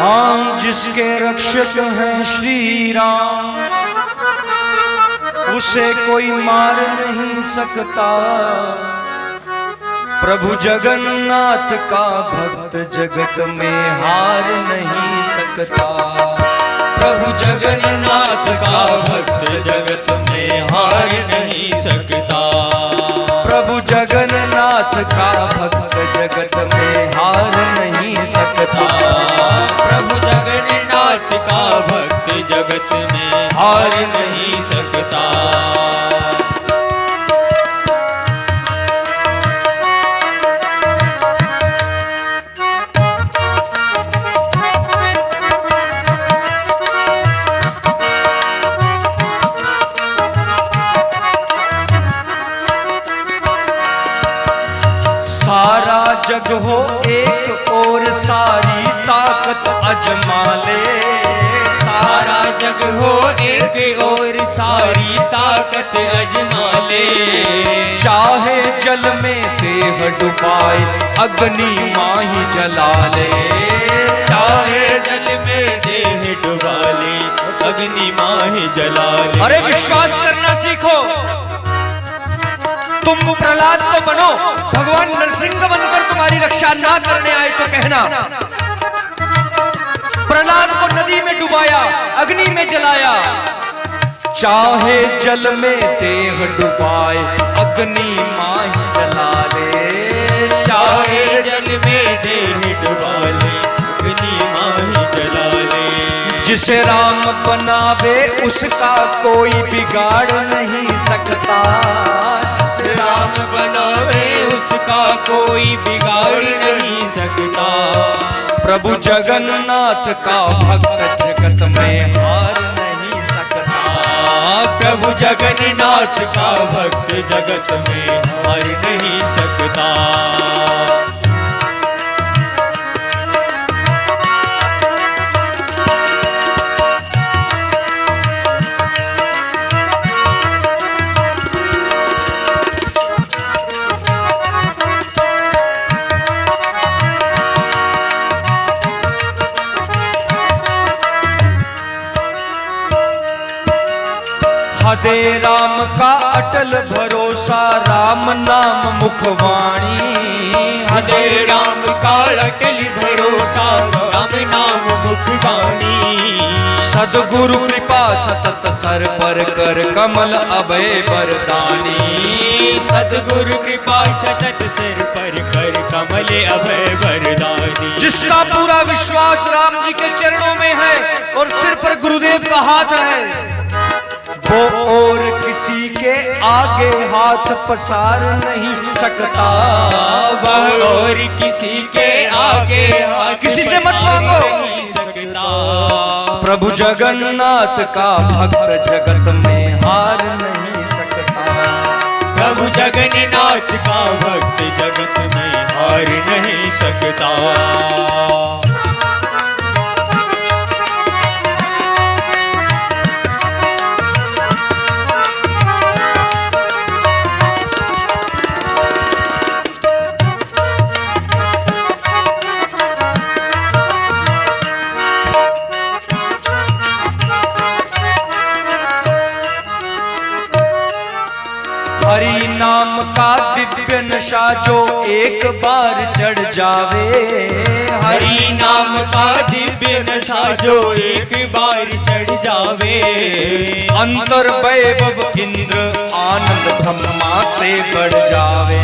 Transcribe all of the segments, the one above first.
हाँ, जिसके रक्षक हैं श्री राम, उसे कोई मार नहीं सकता। प्रभु जगन्नाथ का भक्त जगत में हार नहीं सकता। प्रभु जगन्नाथ का भक्त जगत में हार नहीं सकता। प्रभु जगन्नाथ का भक्त जगत में हार नहीं सकता। प्रभु जगन्नाथ का भक्त जगत में हार नहीं सकता। सारा जग हो एक और सारी ताकत अजमा ले। सारा जग हो एक और सारी ताकत अजमा ले। चाहे जल में देह डुबाए अग्नि माही जला ले। चाहे जल में देह डुबा ले अग्नि माही जला ले। अरे विश्वास करना सीखो। तुम प्रहलाद तो बनो, भगवान नरसिंह बनकर तुम्हारी रक्षा ना करने आए तो कहना। प्रहलाद को नदी में डुबाया, अग्नि में जलाया। चाहे जल में देह डुबाए अग्नि माही जला ले। चाहे जल में देह डुबा ले अग्नि माही जला ले। जिसे राम बनावे उसका कोई बिगाड़ नहीं सकता। जिसे राम बनावे उसका कोई बिगाड़ नहीं सकता। प्रभु जगन्नाथ का भक्त जगत में हार नहीं सकता। प्रभु जगन्नाथ का भक्त जगत में हार नहीं सकता। हदे राम का अटल भरोसा, राम नाम मुखवाणी। हदे राम का अटल भरोसा, राम नाम मुखवाणी। सद्गुरु कृपा सतत सर पर कर कमल अभय वरदानी। सद्गुरु कृपा सतत सिर पर कर कमल अभय वरदानी। जिसका पूरा विश्वास राम जी के चरणों में है और सिर पर गुरुदेव का हाथ है, वो और किसी के आगे हाथ पसार नहीं सकता। वह और किसी के आगे हाथ किसी से मत मांगो। नहीं सकता। प्रभु जगन्नाथ का भक्त जगत में हार नहीं सकता। प्रभु जगन्नाथ का भक्त जगत में हार नहीं सकता। हरि नाम का दिव्य नशा जो एक बार चढ़ जावे। हरि नाम का दिव्य नशा जो एक बार चढ़ जावे। अंतर वैभव इंद्र आनंद ब्रह्मा से बढ़ जावे।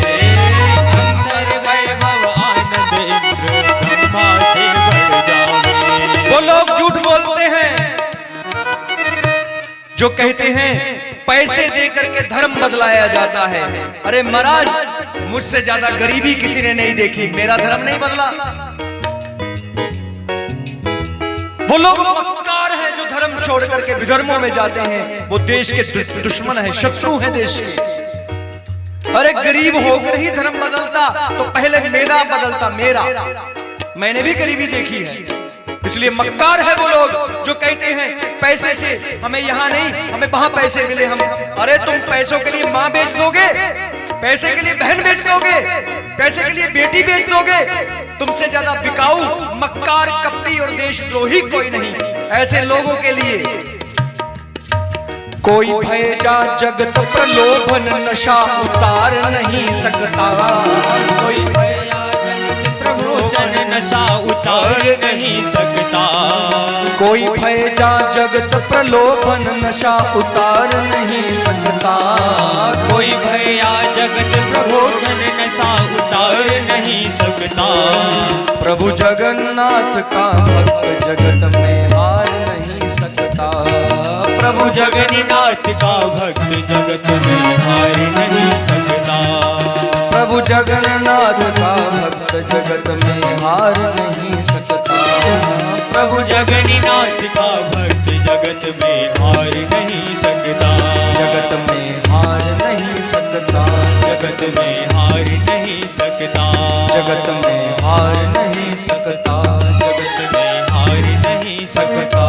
अंतर वैभव आनंद इंद्र ब्रह्मा से बढ़ जावे। वो लोग झूठ बोलते हैं जो कहते हैं पैसे दे करके धर्म बदलाया जाता है। अरे महाराज, मुझसे ज्यादा गरीबी किसी ने नहीं देखी, मेरा धर्म नहीं बदला। वो लोग मक्कार हैं जो धर्म छोड़ करके विधर्मों में जाते हैं। वो देश के दुश्मन है, शत्रु हैं देश के। अरे गरीब होकर ही धर्म बदलता तो पहले मेरा बदलता, मेरा। मैंने भी गरीबी देखी है, इसलिए मक्कार है वो लोग जो कहते हैं पैसे से हमें यहाँ नहीं, हमें वहां पैसे मिले हम। अरे तुम पैसों के लिए माँ बेच दोगे, पैसे के लिए बहन बेच दोगे, पैसे के लिए बेटी बेच दोगे, तुमसे ज्यादा बिकाऊ, मक्कार, कपटी और देशद्रोही कोई नहीं। ऐसे लोगों के लिए कोई भय जा जगत प्रलोभन नशा उतार नहीं सकता। कोई भया जगत प्रभोजन नशा उतार नहीं सकता। कोई भय जा जगत प्रलोभन नशा उतार नहीं सकता। कोई भया जगत प्रभोजन नशा उतार नहीं सकता। प्रभु जगन्नाथ का भक्त जगत में हार नहीं सकता। प्रभु जगन्नाथ का भक्त जगत में हार नहीं सकता। प्रभु जगन्नाथ का भक्त जगत में हार नहीं सकता। प्रभु जगन्नाथ का भक्त जगत में हार नहीं सकता। जगत में हार नहीं सकता। जगत में हार नहीं सकता। जगत में हार नहीं सकता। जगत में हार नहीं सकता।